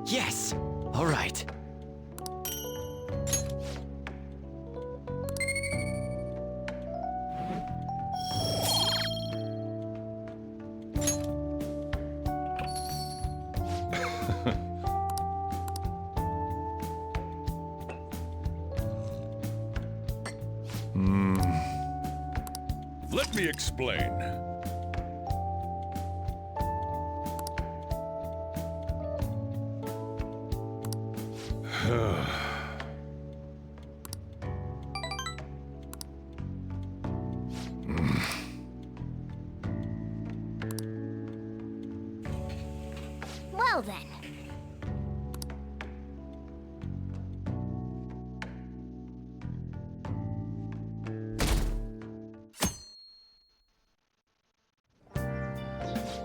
Yes! All right. Let me explain. Well then.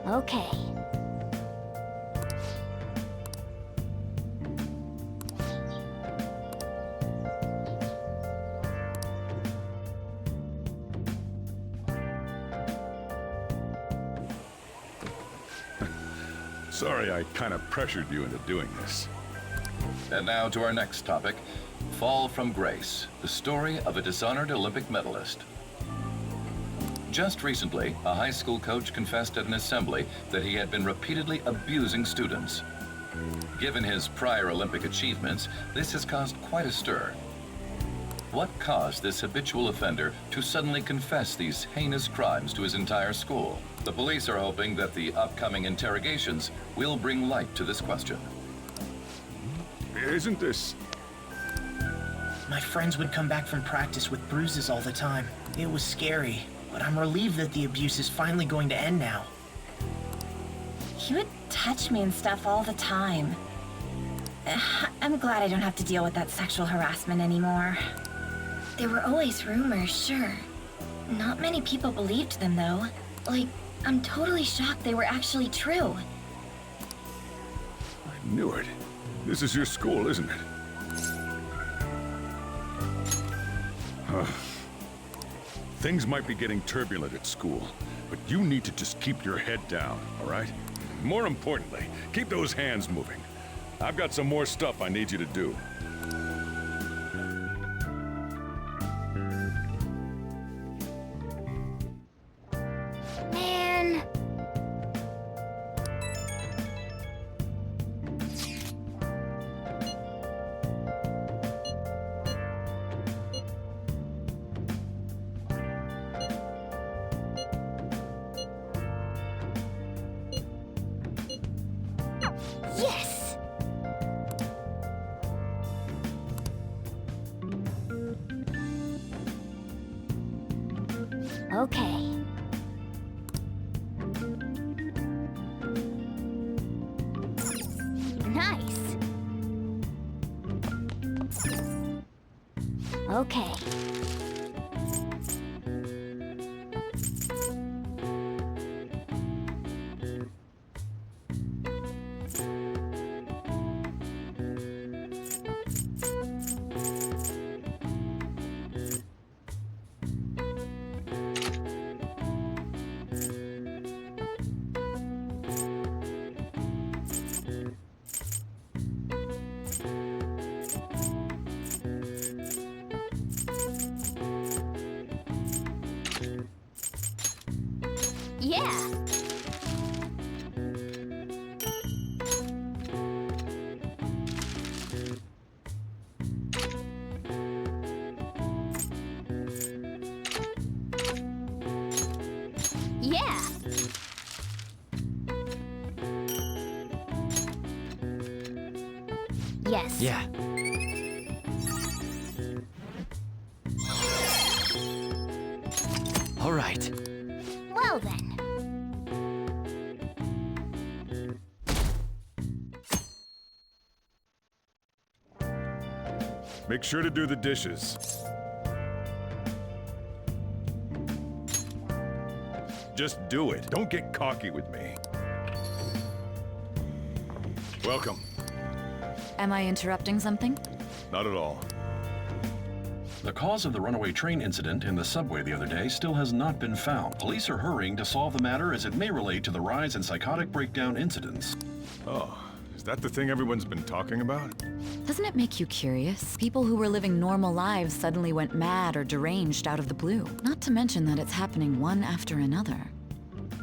Okay. Sorry I kind of pressured you into doing this. And now to our next topic, Fall from Grace, the story of a dishonored Olympic medalist. Just recently, a high school coach confessed at an assembly that he had been repeatedly abusing students. Given his prior Olympic achievements, this has caused quite a stir. What caused this habitual offender to suddenly confess these heinous crimes to his entire school? The police are hoping that the upcoming interrogations will bring light to this question. Isn't this... My friends would come back from practice with bruises all the time. It was scary, but I'm relieved that the abuse is finally going to end now. He would touch me and stuff all the time. I'm glad I don't have to deal with that sexual harassment anymore. There were always rumors, sure. Not many people believed them, though. Like, I'm totally shocked they were actually true. I knew it. This is your school, isn't it? Things might be getting turbulent at school, but you need to just keep your head down, all right? More importantly, keep those hands moving. I've got some more stuff I need you to do. Man. Yes! Okay. Nice. Okay. Yeah. Yeah. Yes. Yeah. All right. Well then. Make sure to do the dishes. Just do it. Don't get cocky with me. Welcome. Am I interrupting something? Not at all. The cause of the runaway train incident in the subway the other day still has not been found. Police are hurrying to solve the matter as it may relate to the rise in psychotic breakdown incidents. Oh, Is that the thing everyone's been talking about? Doesn't it make you curious? People who were living normal lives suddenly went mad or deranged out of the blue. Not to mention that it's happening one after another.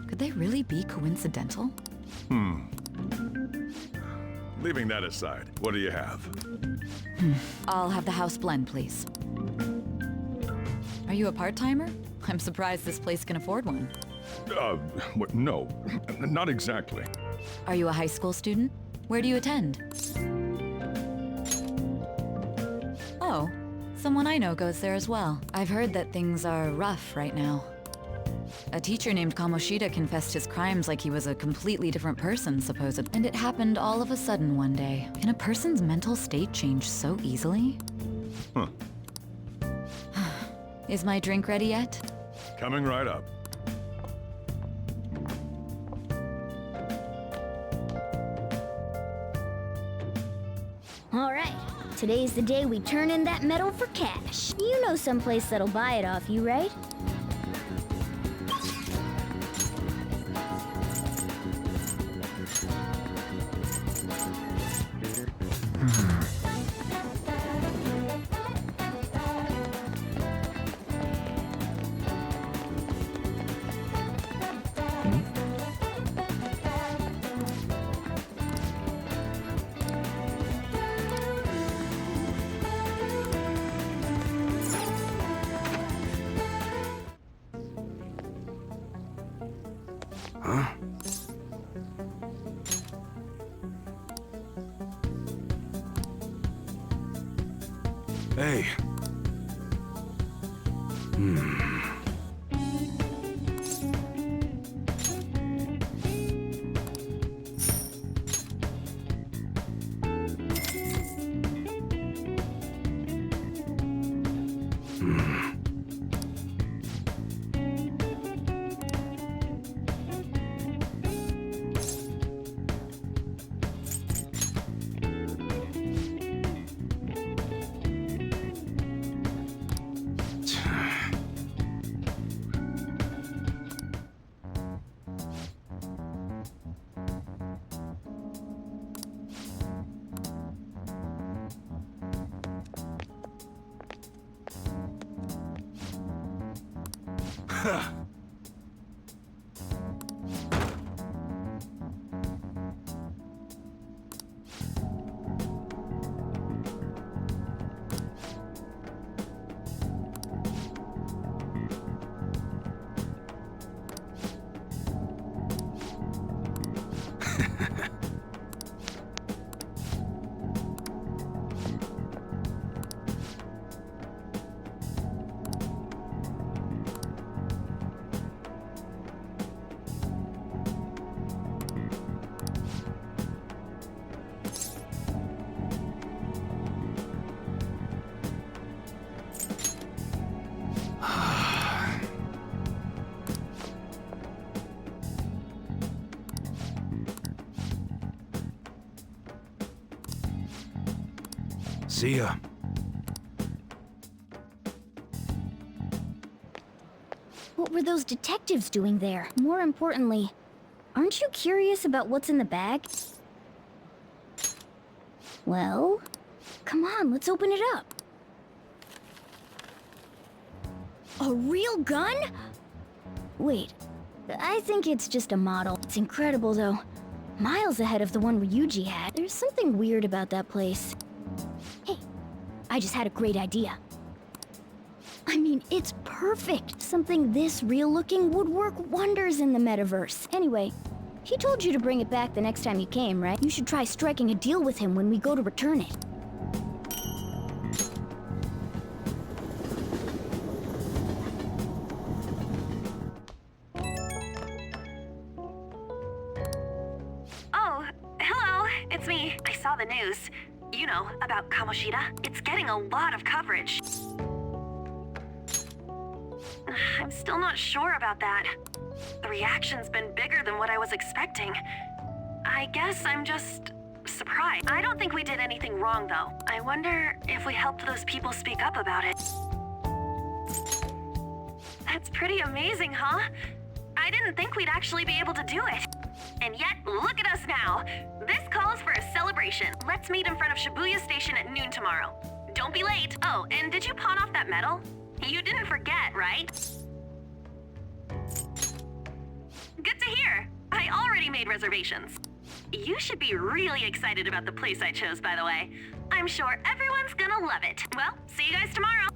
Could they really be coincidental? Leaving that aside, what do you have? I'll have the house blend, please. Are you a part-timer? I'm surprised this place can afford one. What? No, not exactly. Are you a high school student? Where do you attend? Oh, someone I know goes there as well. I've heard that things are rough right now. A teacher named Kamoshida confessed his crimes like he was a completely different person, supposedly. And it happened all of a sudden one day. Can a person's mental state change so easily? Huh. Is my drink ready yet? Coming right up. All right. Today's the day we turn in that metal for cash. You know someplace that'll buy it off you, right? Hey. See ya. What were those detectives doing there? More importantly, aren't you curious about what's in the bag? Well, come on, let's open it up. A real gun? Wait, I think it's just a model. It's incredible, though. Miles ahead of the one Ryuji had. There's something weird about that place. Hey, I just had a great idea. I mean, it's perfect. Something this real-looking would work wonders in the metaverse. Anyway, he told you to bring it back the next time you came, right? You should try striking a deal with him when we go to return it. Oh, hello, it's me. I saw the news. You know, about Kamoshida. It's getting a lot of coverage. I'm still not sure about that. The reaction's been bigger than what I was expecting. I guess I'm just surprised. I don't think we did anything wrong, though. I wonder if we helped those people speak up about it. That's pretty amazing, huh? I didn't think we'd actually be able to do it. And yet, look at us now. This calls for a celebration. Let's meet in front of Shibuya Station at noon tomorrow. Don't be late. Oh, and did you pawn off that medal? You didn't forget, right? Good to hear. I already made reservations. You should be really excited about the place I chose, by the way. I'm sure everyone's gonna love it. Well, see you guys tomorrow.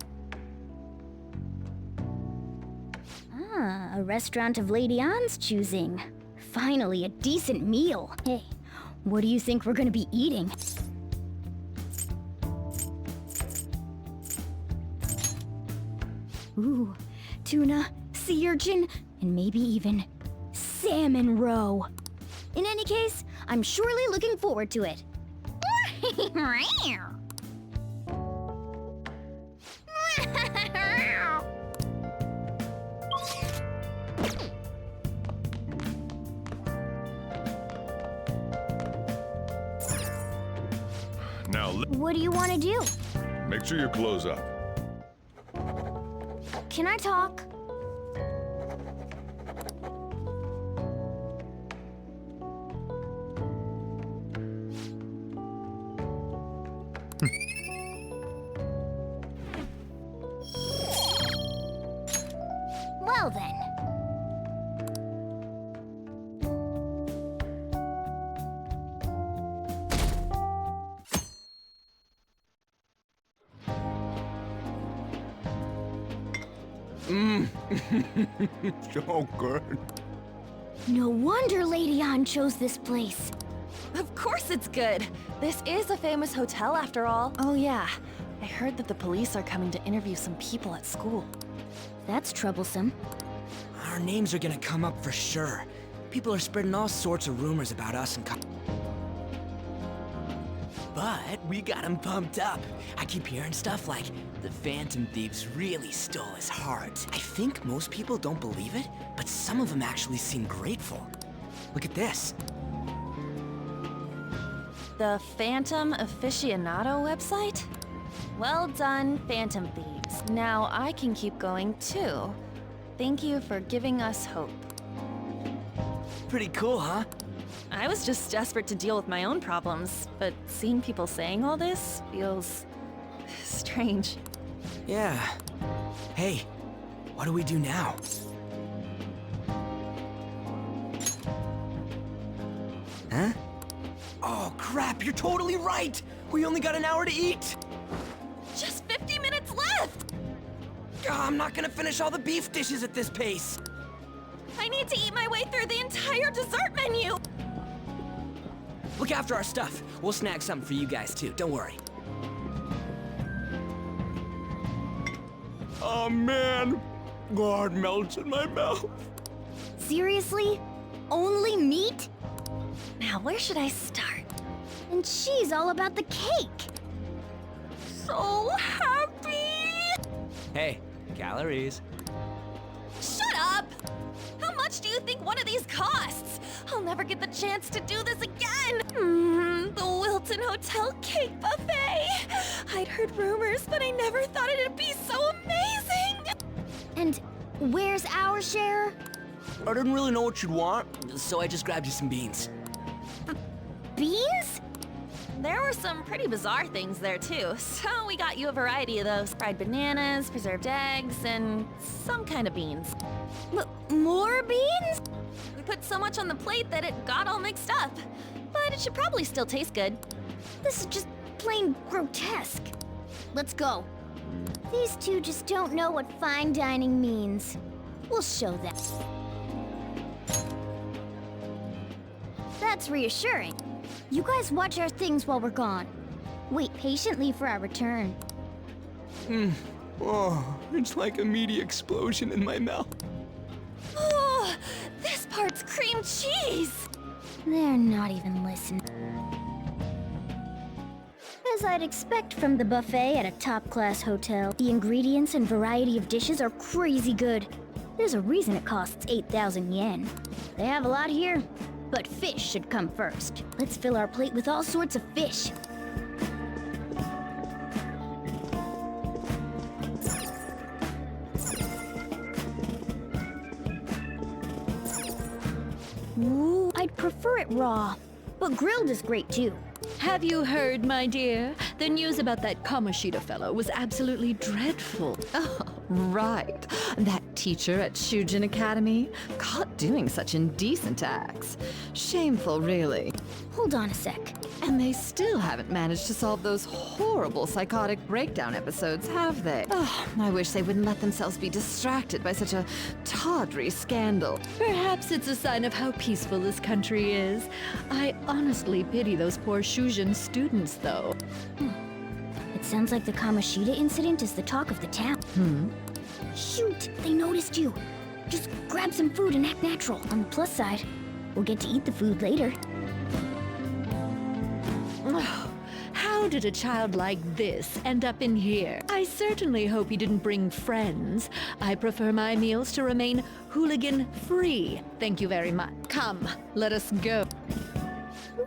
Ah, a restaurant of Lady Ann's choosing. Finally, a decent meal. Hey, what do you think we're gonna be eating? Ooh, tuna, sea urchin, and maybe even salmon roe. In any case, I'm surely looking forward to it. Now, What do you want to do? make sure you close up. Can I talk? Well then. So good. No wonder Lady Ann chose this place. Of course it's good. This is a famous hotel after all. Oh yeah, I heard that the police are coming to interview some people at school. That's troublesome. Our names are gonna come up for sure. People are spreading all sorts of rumors about us and But we got him pumped up. I keep hearing stuff like, the Phantom Thieves really stole his heart. I think most people don't believe it, but some of them actually seem grateful. Look at this. The Phantom Aficionado website? Well done, Phantom Thieves. Now I can keep going too. Thank you for giving us hope. Pretty cool, huh? I was just desperate to deal with my own problems, but seeing people saying all this feels strange. Yeah. Hey, what do we do now? Huh? Oh crap, you're totally right! We only got an hour to eat! Just 50 minutes left! I'm not gonna finish all the beef dishes at this pace! I need to eat my way through the entire dessert menu! Look after our stuff. We'll snag something for you guys too, don't worry. Oh man, God melts in my mouth. Seriously? Only meat? Now, where should I start? And she's all about the cake. So happy! Hey, calories. Shut up! How much do you think one of these costs? I'll never get the chance to do this again! The Wilton Hotel Cake Buffet! I'd heard rumors, but I never thought it'd be so amazing! And where's our share? I didn't really know what you'd want, so I just grabbed you some beans. Beans? There were some pretty bizarre things there too, so we got you a variety of those. Fried bananas, preserved eggs, and some kind of beans. More beans? We put so much on the plate that it got all mixed up. But it should probably still taste good. This is just plain grotesque. Let's go. These two just don't know what fine dining means. We'll show them. That's reassuring. You guys watch our things while we're gone. Wait patiently for our return. Oh, it's like a meaty explosion in my mouth. Oh, this part's cream cheese! They're not even listening. As I'd expect from the buffet at a top-class hotel, the ingredients and variety of dishes are crazy good. There's a reason it costs 8,000 yen. They have a lot here, but fish should come first. Let's fill our plate with all sorts of fish. Ooh, I'd prefer it raw, but grilled is great too. Have you heard, my dear? The news about that Kamoshida fellow was absolutely dreadful. Oh, right. That teacher at Shujin Academy? Caught doing such indecent acts. Shameful, really. Hold on a sec. And they still haven't managed to solve those horrible psychotic breakdown episodes, have they? Oh, I wish they wouldn't let themselves be distracted by such a tawdry scandal. Perhaps it's a sign of how peaceful this country is. I honestly pity those poor Shujin students, though. It sounds like the Kamoshida incident is the talk of the town. Shoot, they noticed you. Just grab some food and act natural. On the plus side, we'll get to eat the food later. How did a child like this end up in here? I certainly hope he didn't bring friends. I prefer my meals to remain hooligan-free. Thank you very much. Come, let us go.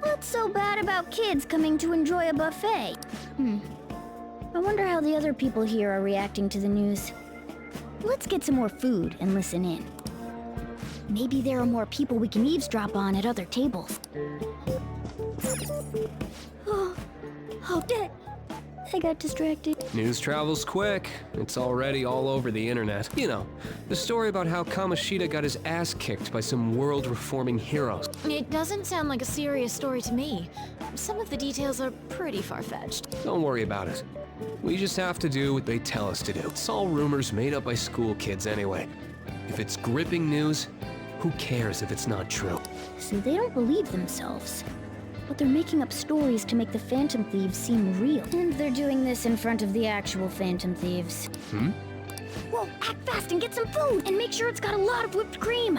What's so bad about kids coming to enjoy a buffet? I wonder how the other people here are reacting to the news. Let's get some more food and listen in. Maybe there are more people we can eavesdrop on at other tables. Oh, I got distracted. News travels quick. It's already all over the internet. You know, the story about how Kamoshida got his ass kicked by some world-reforming heroes. It doesn't sound like a serious story to me. Some of the details are pretty far-fetched. Don't worry about it. We just have to do what they tell us to do. It's all rumors made up by school kids anyway. If it's gripping news, who cares if it's not true? So they don't believe themselves. But they're making up stories to make the Phantom Thieves seem real. And they're doing this in front of the actual Phantom Thieves. Whoa, act fast and get some food! And make sure it's got a lot of whipped cream!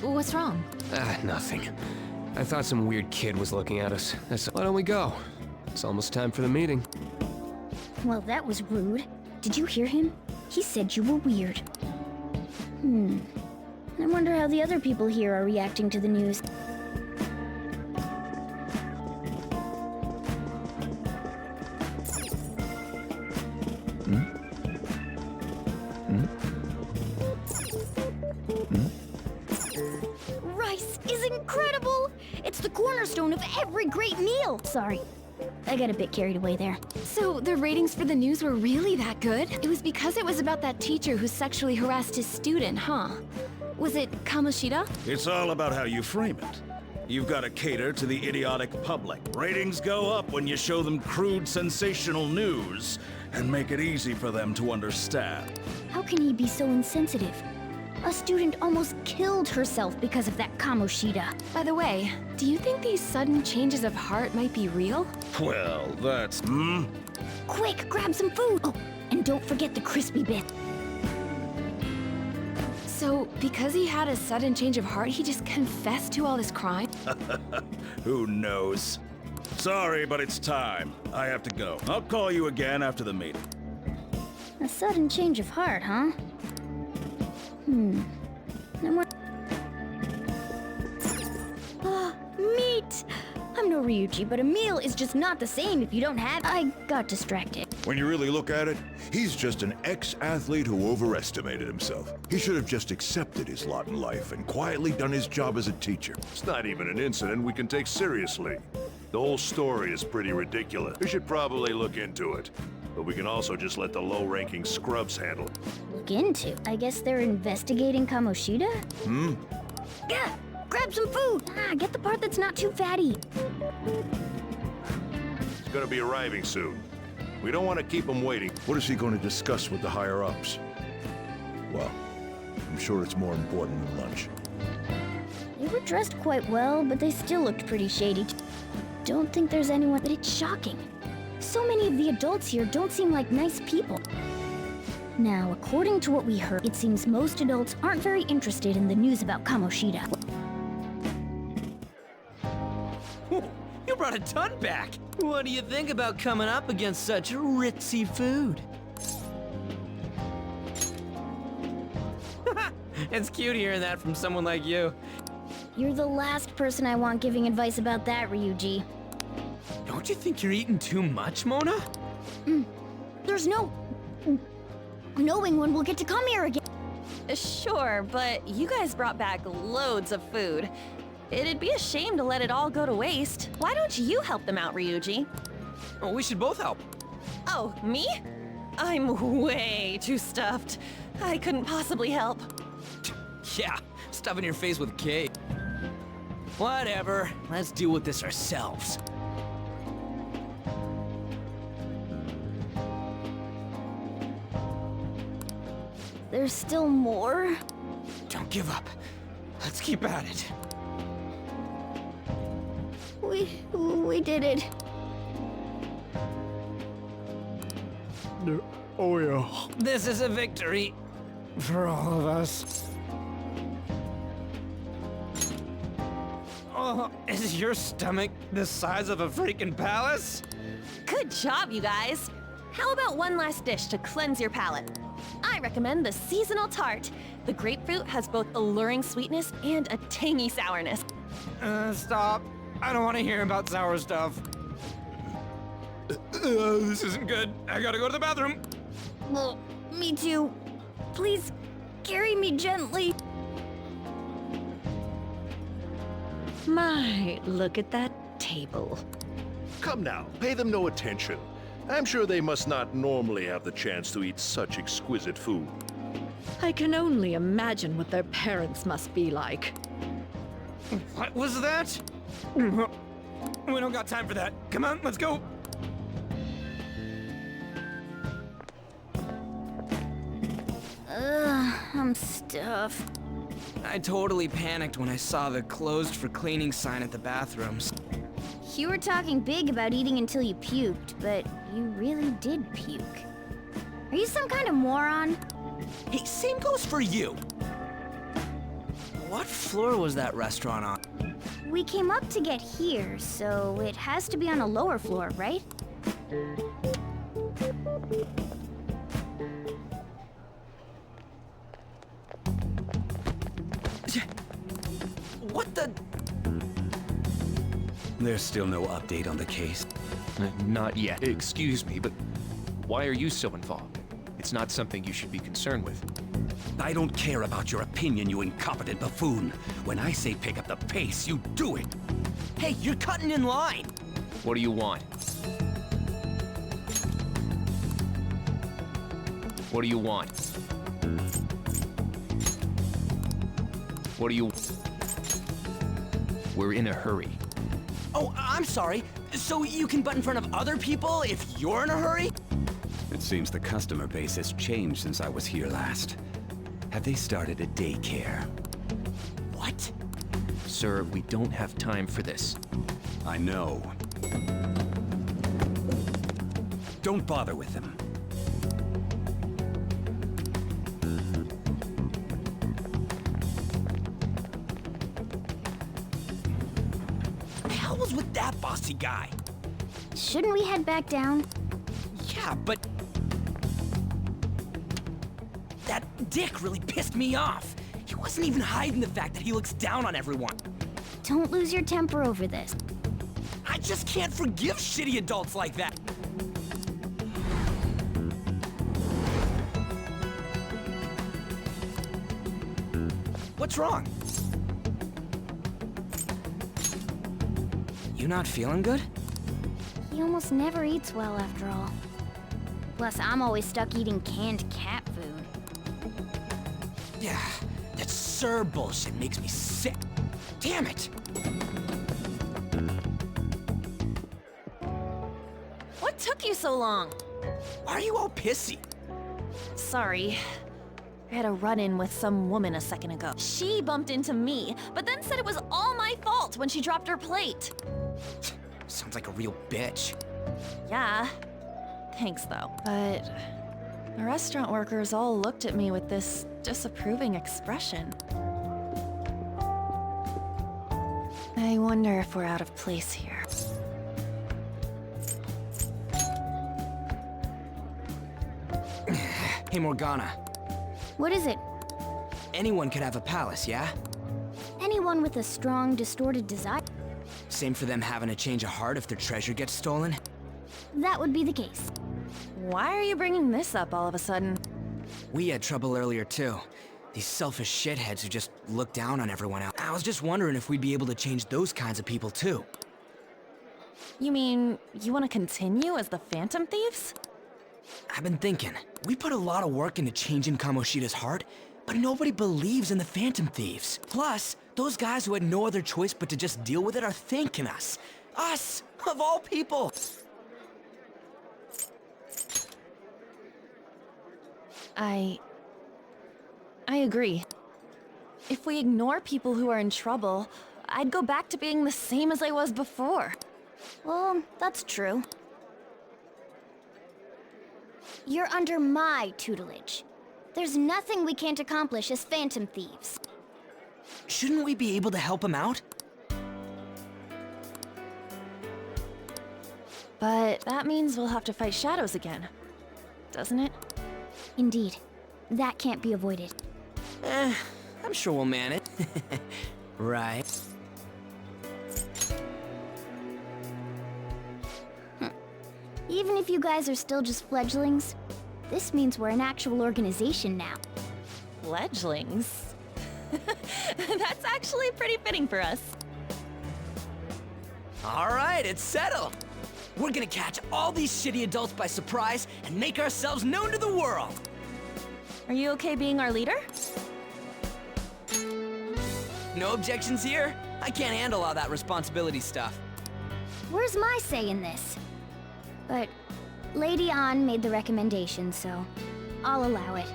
What's wrong? Nothing. I thought some weird kid was looking at us. Why don't we go? It's almost time for the meeting. Well, that was rude. Did you hear him? He said you were weird. I wonder how the other people here are reacting to the news. Rice is incredible! It's the cornerstone of every great meal! Sorry, I got a bit carried away there. So the ratings for the news were really that good? It was because it was about that teacher who sexually harassed his student, huh? Was it Kamoshida? It's all about how you frame it. You've got to cater to the idiotic public. Ratings go up when you show them crude, sensational news and make it easy for them to understand. How can he be so insensitive? A student almost killed herself because of that Kamoshida. By the way, do you think these sudden changes of heart might be real? Well, that's... Quick, grab some food! Oh, and don't forget the crispy bit. So, because he had a sudden change of heart, he just confessed to all his crime? Who knows? Sorry, but it's time. I have to go. I'll call you again after the meeting. A sudden change of heart, huh? Meat! I'm no Ryuji, but a meal is just not the same if you don't have... I got distracted. When you really look at it, he's just an ex-athlete who overestimated himself. He should have just accepted his lot in life and quietly done his job as a teacher. It's not even an incident we can take seriously. The whole story is pretty ridiculous. We should probably look into it. But we can also just let the low-ranking scrubs handle it. Look into? I guess they're investigating Kamoshida? Yeah, grab some food! Get the part that's not too fatty. He's gonna be arriving soon. We don't want to keep him waiting. What is he going to discuss with the higher-ups? Well, I'm sure it's more important than lunch. They were dressed quite well, but they still looked pretty shady. Don't think there's anyone, but it's shocking. So many of the adults here don't seem like nice people. Now, according to what we heard, it seems most adults aren't very interested in the news about Kamoshida. You brought a ton back! What do you think about coming up against such ritzy food? It's cute hearing that from someone like you. You're the last person I want giving advice about that, Ryuji. Don't you think you're eating too much, Mona? There's no... knowing when we'll get to come here again. Sure, but you guys brought back loads of food. It'd be a shame to let it all go to waste. Why don't you help them out, Ryuji? Well, we should both help. Oh, me? I'm way too stuffed. I couldn't possibly help. Yeah, stuffing your face with cake. Whatever, let's deal with this ourselves. There's still more? Don't give up. Let's keep at it. We did it. Oh yeah. This is a victory for all of us. Oh, is your stomach the size of a freaking palace? Good job, you guys. How about one last dish to cleanse your palate? I recommend the seasonal tart. The grapefruit has both alluring sweetness and a tangy sourness. Stop. I don't want to hear about sour stuff. This isn't good. I gotta go to the bathroom. Well, me too. Please, carry me gently. My, look at that table. Come now, pay them no attention. I'm sure they must not normally have the chance to eat such exquisite food. I can only imagine what their parents must be like. What was that? We don't got time for that. Come on, let's go. I'm stuffed. I totally panicked when I saw the closed for cleaning sign at the bathrooms. You were talking big about eating until you puked, but you really did puke. Are you some kind of moron? Hey, same goes for you. What floor was that restaurant on? We came up to get here, so it has to be on a lower floor, right? What the? There's still no update on the case. Not yet. Excuse me, but why are you so involved? It's not something you should be concerned with. I don't care about your opinion, you incompetent buffoon. When I say pick up the pace, you do it. Hey, you're cutting in line. What do you want? What do you want? What do you... We're in a hurry. Oh, I'm sorry. So you can butt in front of other people if you're in a hurry? It seems the customer base has changed since I was here last. Have they started a daycare? What? Sir, we don't have time for this. I know. Don't bother with them. What the hell was with that bossy guy? Shouldn't we head back down? Yeah, but... that dick really pissed me off. He wasn't even hiding the fact that he looks down on everyone. Don't lose your temper over this. I just can't forgive shitty adults like that. What's wrong? You not feeling good? He almost never eats well after all. Plus, I'm always stuck eating canned cat food. Yeah, that Sir bullshit makes me sick. Damn it! What took you so long? Why are you all pissy? Sorry. I had a run-in with some woman a second ago. She bumped into me, but then said it was all my fault when she dropped her plate. Sounds like a real bitch. Yeah. Thanks, though. But the restaurant workers all looked at me with this disapproving expression. I wonder if we're out of place here. Hey, Morgana. What is it? Anyone could have a palace, yeah? Anyone with a strong, distorted desire? Same for them having a change of heart if their treasure gets stolen? That would be the case. Why are you bringing this up all of a sudden? We had trouble earlier too. These selfish shitheads who just look down on everyone else. I was just wondering if we'd be able to change those kinds of people too. You mean, you want to continue as the Phantom Thieves? I've been thinking, we put a lot of work into changing Kamoshida's heart, but nobody believes in the Phantom Thieves. Plus, those guys who had no other choice but to just deal with it are thanking us. Us, of all people. I agree. If we ignore people who are in trouble, I'd go back to being the same as I was before. Well, that's true. You're under my tutelage. There's nothing we can't accomplish as Phantom Thieves. Shouldn't we be able to help him out? But that means we'll have to fight shadows again, doesn't it? Indeed. That can't be avoided. I'm sure we'll manage. Right. Even if you guys are still just fledglings, this means we're an actual organization now. Fledglings? That's actually pretty fitting for us. All right, it's settled. We're gonna catch all these shitty adults by surprise and make ourselves known to the world. Are you okay being our leader? No objections here? I can't handle all that responsibility stuff. Where's my say in this? But Lady An made the recommendation, so I'll allow it.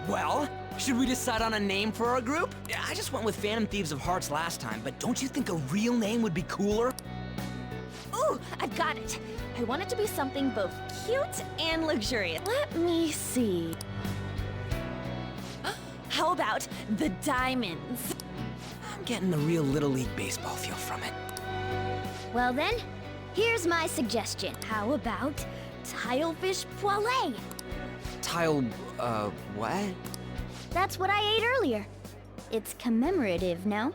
Well, should we decide on a name for our group? I just went with Phantom Thieves of Hearts last time, but don't you think a real name would be cooler? Ooh, I've got it. I want it to be something both cute and luxurious. Let me see. How about the Diamonds? I'm getting the real Little League Baseball feel from it. Well then, here's my suggestion. How about Tilefish Poêlée? What? That's what I ate earlier. It's commemorative, no?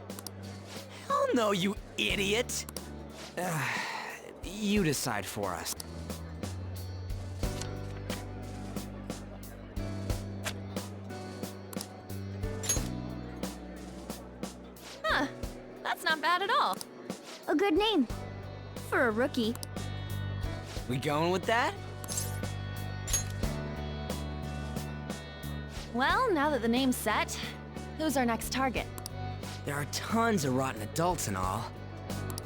Oh no, you idiot! You decide for us. Huh, that's not bad at all. A good name. For a rookie. We going with that? Well, now that the name's set, who's our next target? There are tons of rotten adults and all.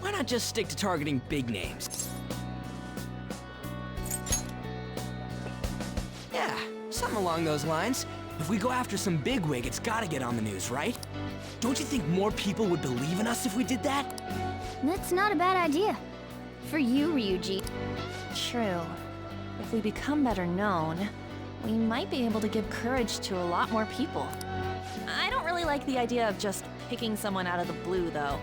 Why not just stick to targeting big names? Yeah, something along those lines. If we go after some bigwig, it's gotta get on the news, right? Don't you think more people would believe in us if we did that? That's not a bad idea. For you, Ryuji. True. If we become better known, we might be able to give courage to a lot more people. I don't really like the idea of just picking someone out of the blue, though.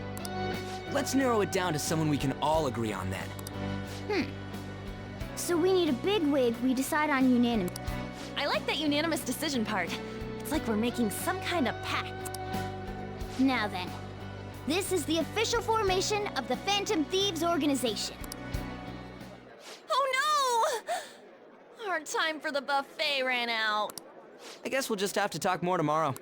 Let's narrow it down to someone we can all agree on then. So we need a bigwig we decide on unanimous. I like that unanimous decision part. It's like we're making some kind of pact. Now then, this is the official formation of the Phantom Thieves organization. Oh no! Our time for the buffet ran out. I guess we'll just have to talk more tomorrow.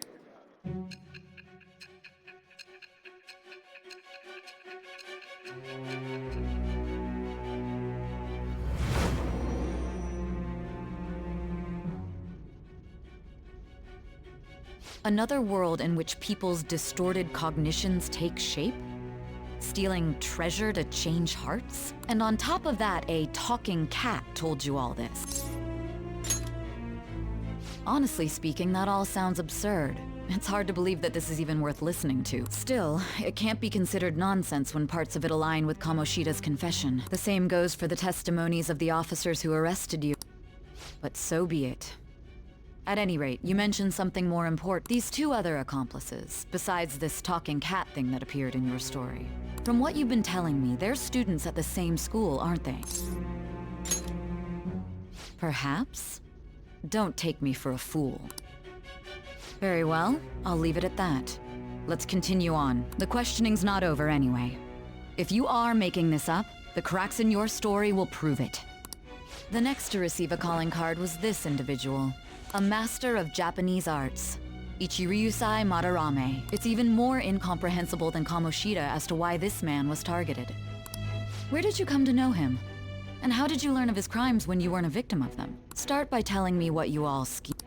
Another world in which people's distorted cognitions take shape? Stealing treasure to change hearts? And on top of that, a talking cat told you all this. Honestly speaking, that all sounds absurd. It's hard to believe that this is even worth listening to. Still, it can't be considered nonsense when parts of it align with Kamoshida's confession. The same goes for the testimonies of the officers who arrested you. But so be it. At any rate, you mentioned something more important. These two other accomplices, besides this talking cat thing that appeared in your story. From what you've been telling me, they're students at the same school, aren't they? Perhaps? Don't take me for a fool. Very well, I'll leave it at that. Let's continue on. The questioning's not over anyway. If you are making this up, the cracks in your story will prove it. The next to receive a calling card was this individual. A master of Japanese arts. Ichiryusai Madarame. It's even more incomprehensible than Kamoshida as to why this man was targeted. Where did you come to know him? And how did you learn of his crimes when you weren't a victim of them? Start by telling me what you all schemed.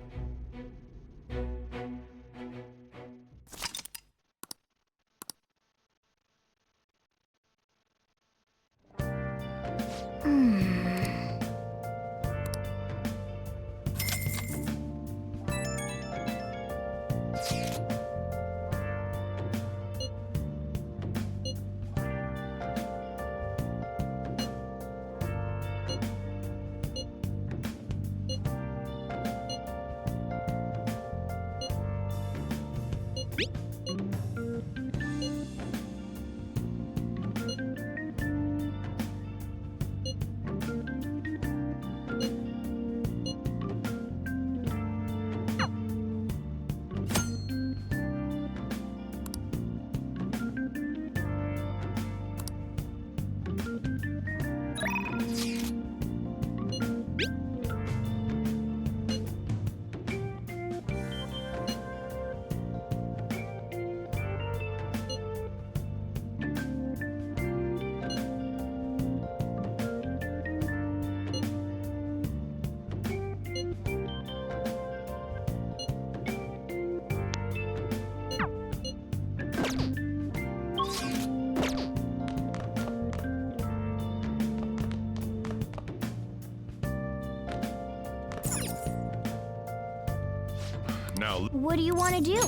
Now, What do you want to do?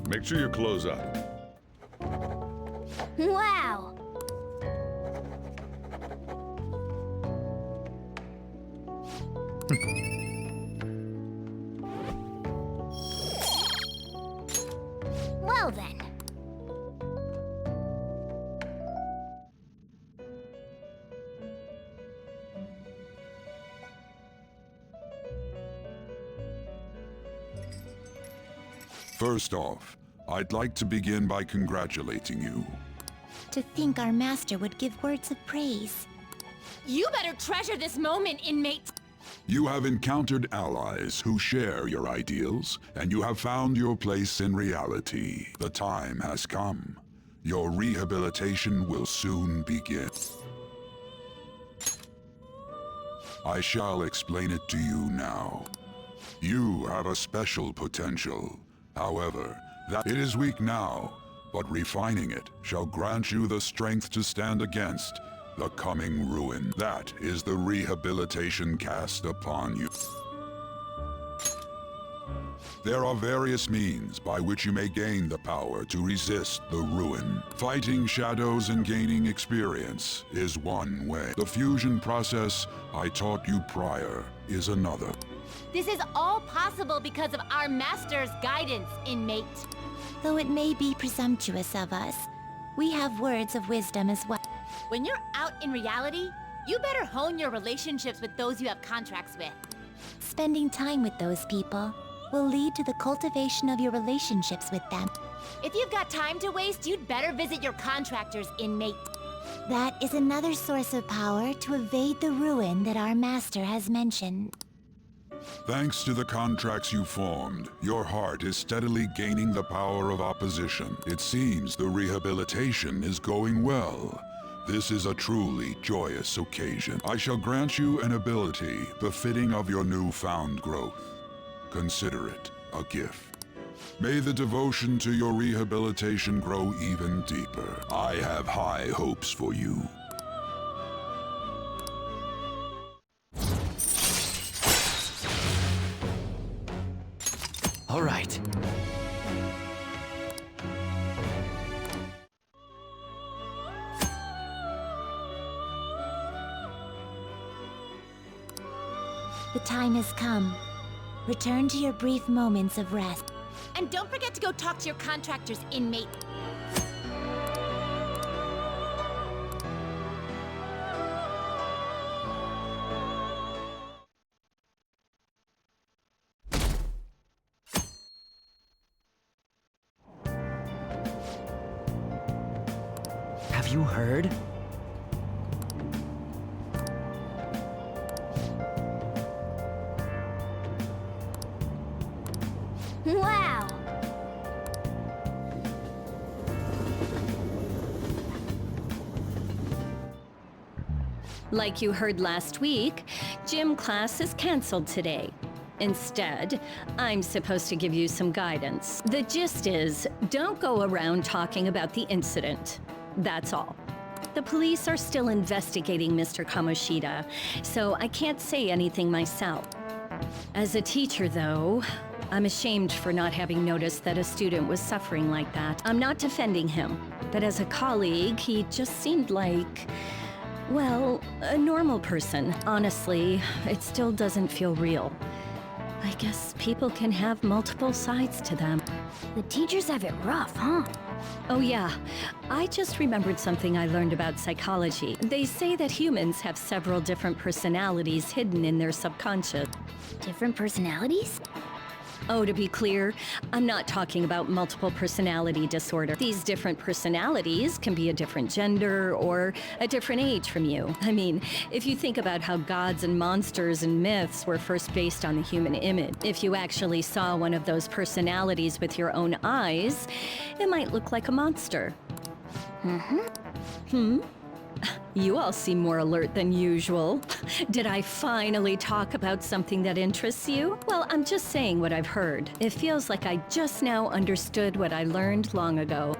make sure your clothes up. Wow! Well then. First off, I'd like to begin by congratulating you. To think our master would give words of praise. You better treasure this moment, inmate. You have encountered allies who share your ideals, and you have found your place in reality. The time has come. Your rehabilitation will soon begin. I shall explain it to you now. You have a special potential. However, that it is weak now, but refining it shall grant you the strength to stand against the coming ruin. That is the rehabilitation cast upon you. There are various means by which you may gain the power to resist the ruin. Fighting shadows and gaining experience is one way. The fusion process I taught you prior is another. This is all possible because of our master's guidance, inmate. Though it may be presumptuous of us, we have words of wisdom as well. When you're out in reality, you better hone your relationships with those you have contracts with. Spending time with those people will lead to the cultivation of your relationships with them. If you've got time to waste, you'd better visit your contractors, inmate. That is another source of power to evade the ruin that our master has mentioned. Thanks to the contracts you formed, your heart is steadily gaining the power of opposition. It seems the rehabilitation is going well. This is a truly joyous occasion. I shall grant you an ability befitting of your newfound growth. Consider it a gift. May the devotion to your rehabilitation grow even deeper. I have high hopes for you. All right. The time has come. Return to your brief moments of rest. And don't forget to go talk to your contractors, inmate. Have you heard? Wow! Like you heard last week, gym class is canceled today. Instead, I'm supposed to give you some guidance. The gist is, don't go around talking about the incident. That's all. The police are still investigating Mr. Kamoshida, so I can't say anything myself. As a teacher, though, I'm ashamed for not having noticed that a student was suffering like that. I'm not defending him, but as a colleague, he just seemed like, well, a normal person. Honestly, it still doesn't feel real. I guess people can have multiple sides to them. The teachers have it rough, huh? Oh yeah, I just remembered something I learned about psychology. They say that humans have several different personalities hidden in their subconscious. Different personalities? Oh, to be clear, I'm not talking about multiple personality disorder. These different personalities can be a different gender or a different age from you. I mean, if you think about how gods and monsters and myths were first based on the human image, if you actually saw one of those personalities with your own eyes, it might look like a monster. You all seem more alert than usual. Did I finally talk about something that interests you? Well, I'm just saying what I've heard. It feels like I just now understood what I learned long ago.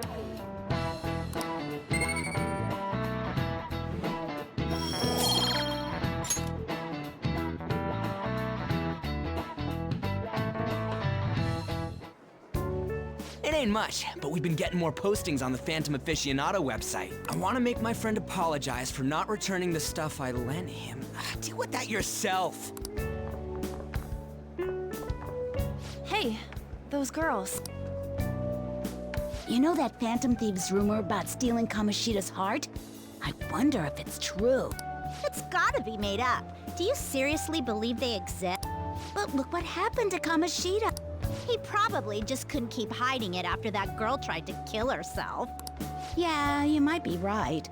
It ain't much, but we've been getting more postings on the Phantom Aficionado website. I want to make my friend apologize for not returning the stuff I lent him. Deal with that yourself. Hey, those girls. You know that Phantom Thieves rumor about stealing Kamoshida's heart? I wonder if it's true. It's gotta be made up. Do you seriously believe they exist? But look what happened to Kamoshida. He probably just couldn't keep hiding it after that girl tried to kill herself. Yeah, you might be right.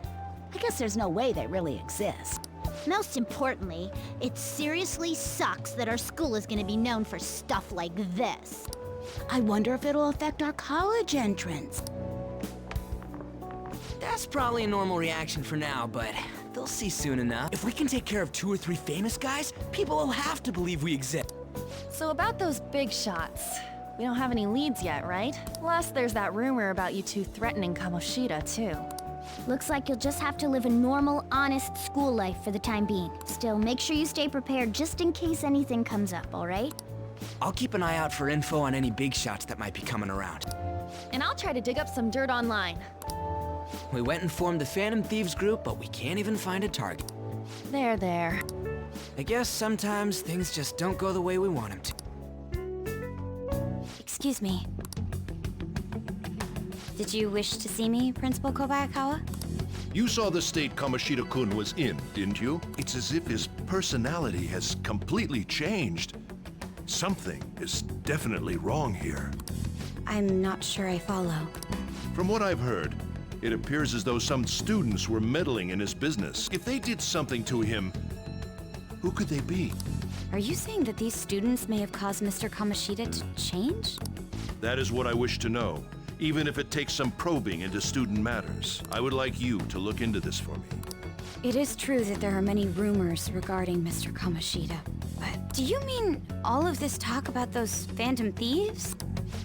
I guess there's no way they really exist. Most importantly, it seriously sucks that our school is gonna be known for stuff like this. I wonder if it'll affect our college entrance. That's probably a normal reaction for now, but they'll see soon enough. If we can take care of 2 or 3 famous guys, people will have to believe we exist. So about those big shots, we don't have any leads yet, right? Plus, there's that rumor about you two threatening Kamoshida, too. Looks like you'll just have to live a normal, honest school life for the time being. Still, make sure you stay prepared just in case anything comes up, all right? I'll keep an eye out for info on any big shots that might be coming around. And I'll try to dig up some dirt online. We went and formed the Phantom Thieves group, but we can't even find a target. There. I guess sometimes things just don't go the way we want them to. Excuse me. Did you wish to see me, Principal Kobayakawa? You saw the state Kamoshida-kun was in, didn't you? It's as if his personality has completely changed. Something is definitely wrong here. I'm not sure I follow. From what I've heard, it appears as though some students were meddling in his business. If they did something to him, who could they be? Are you saying that these students may have caused Mr. Kamoshida to change? That is what I wish to know, even if it takes some probing into student matters. I would like you to look into this for me. It is true that there are many rumors regarding Mr. Kamoshida, but do you mean all of this talk about those Phantom Thieves?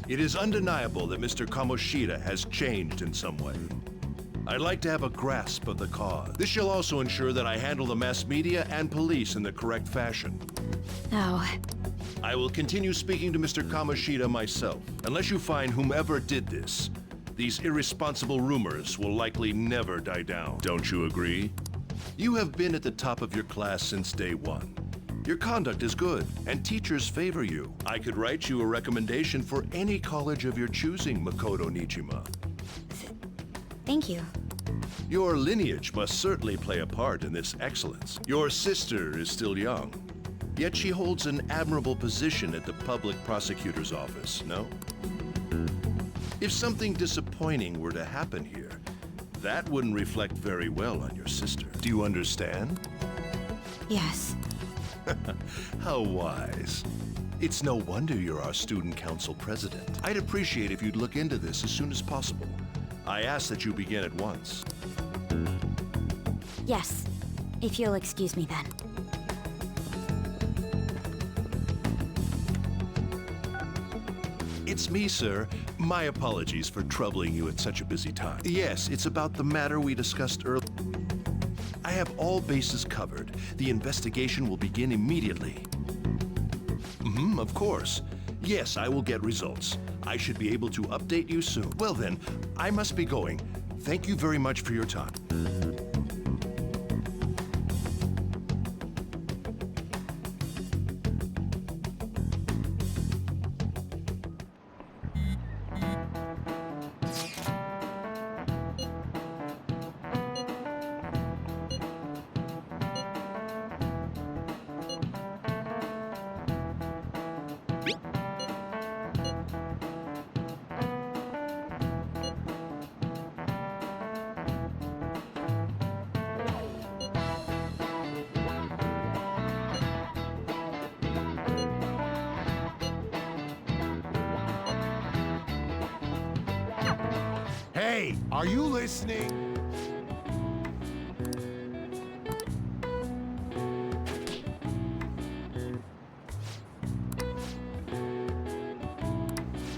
It is undeniable that Mr. Kamoshida has changed in some way. I'd like to have a grasp of the cause. This shall also ensure that I handle the mass media and police in the correct fashion. Oh. I will continue speaking to Mr. Kamoshida myself. Unless you find whomever did this, these irresponsible rumors will likely never die down. Don't you agree? You have been at the top of your class since day one. Your conduct is good, and teachers favor you. I could write you a recommendation for any college of your choosing, Makoto Nijima. Thank you. Your lineage must certainly play a part in this excellence. Your sister is still young, yet she holds an admirable position at the public prosecutor's office, no? If something disappointing were to happen here, that wouldn't reflect very well on your sister. Do you understand? Yes. How wise. It's no wonder you're our student council president. I'd appreciate if you'd look into this as soon as possible. I ask that you begin at once. Yes. If you'll excuse me then. It's me, sir. My apologies for troubling you at such a busy time. Yes, it's about the matter we discussed earlier. I have all bases covered. The investigation will begin immediately. Of course. Yes, I will get results. I should be able to update you soon. Well then, I must be going. Thank you very much for your time. Hey, are you listening?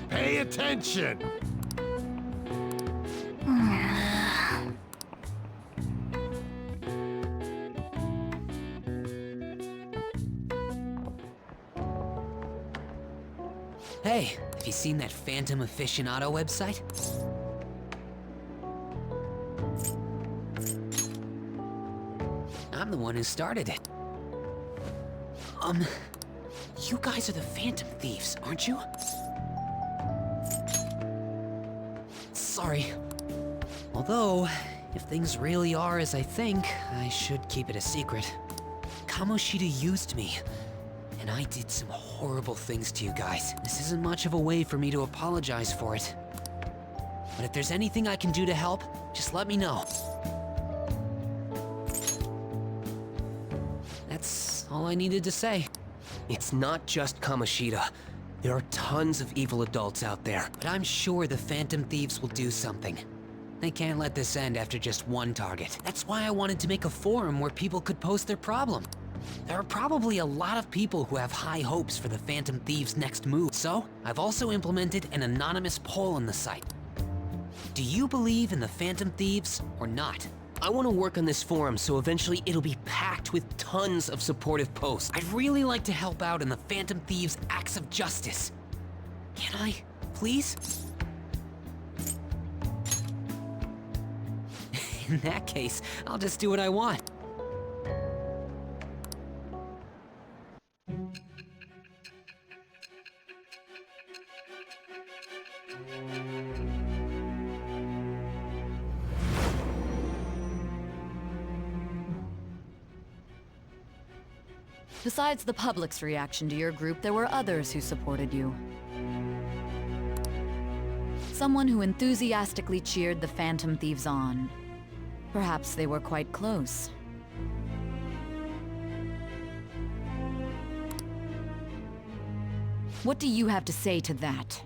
Pay attention! Hey, have you seen that Phantom Aficionado website? I'm the one who started it. You guys are the Phantom Thieves, aren't you? Sorry. Although, if things really are as I think, I should keep it a secret. Kamoshida used me, and I did some horrible things to you guys. This isn't much of a way for me to apologize for it. But if there's anything I can do to help, just let me know. That's all I needed to say. It's not just Kamoshida. There are tons of evil adults out there. But I'm sure the Phantom Thieves will do something. They can't let this end after just one target. That's why I wanted to make a forum where people could post their problem. There are probably a lot of people who have high hopes for the Phantom Thieves' next move. So, I've also implemented an anonymous poll on the site. Do you believe in the Phantom Thieves or not? I want to work on this forum so eventually it'll be packed with tons of supportive posts. I'd really like to help out in the Phantom Thieves' acts of justice. Can I, please? In that case, I'll just do what I want. Besides the public's reaction to your group, there were others who supported you. Someone who enthusiastically cheered the Phantom Thieves on. Perhaps they were quite close. What do you have to say to that?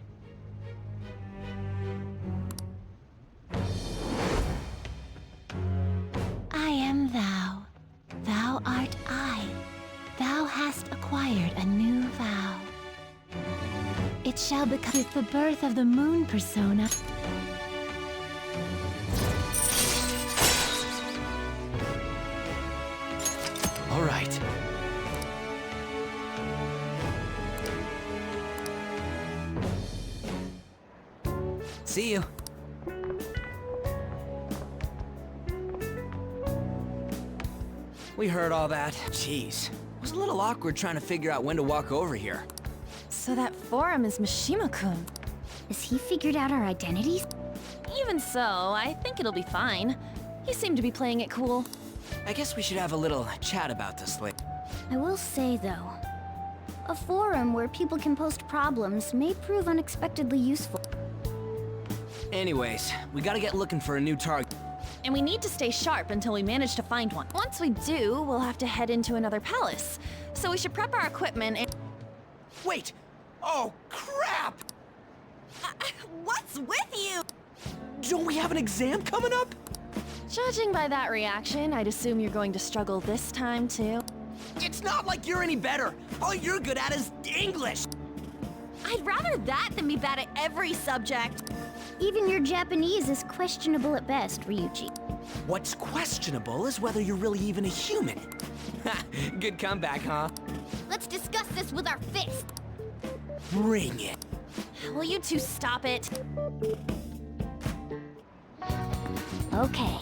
I am thou. Thou art I. Thou hast acquired a new vow. It shall become with the birth of the moon persona. All right. See you. We heard all that. Jeez. It was a little awkward trying to figure out when to walk over here. So that forum is Mishima-kun. Has he figured out our identities? Even so, I think it'll be fine. He seemed to be playing it cool. I guess we should have a little chat about this later. I will say, though, a forum where people can post problems may prove unexpectedly useful. Anyways, we gotta get looking for a new target. And we need to stay sharp until we manage to find one. Once we do, we'll have to head into another palace. So we should prep our equipment and... Wait! Oh, crap! What's with you? Don't we have an exam coming up? Judging by that reaction, I'd assume you're going to struggle this time, too. It's not like you're any better. All you're good at is English. I'd rather that than be bad at every subject. Even your Japanese is questionable at best, Ryuji. What's questionable is whether you're really even a human. Good comeback, huh? Let's discuss this with our fists. Bring it. Will you two stop it? Okay.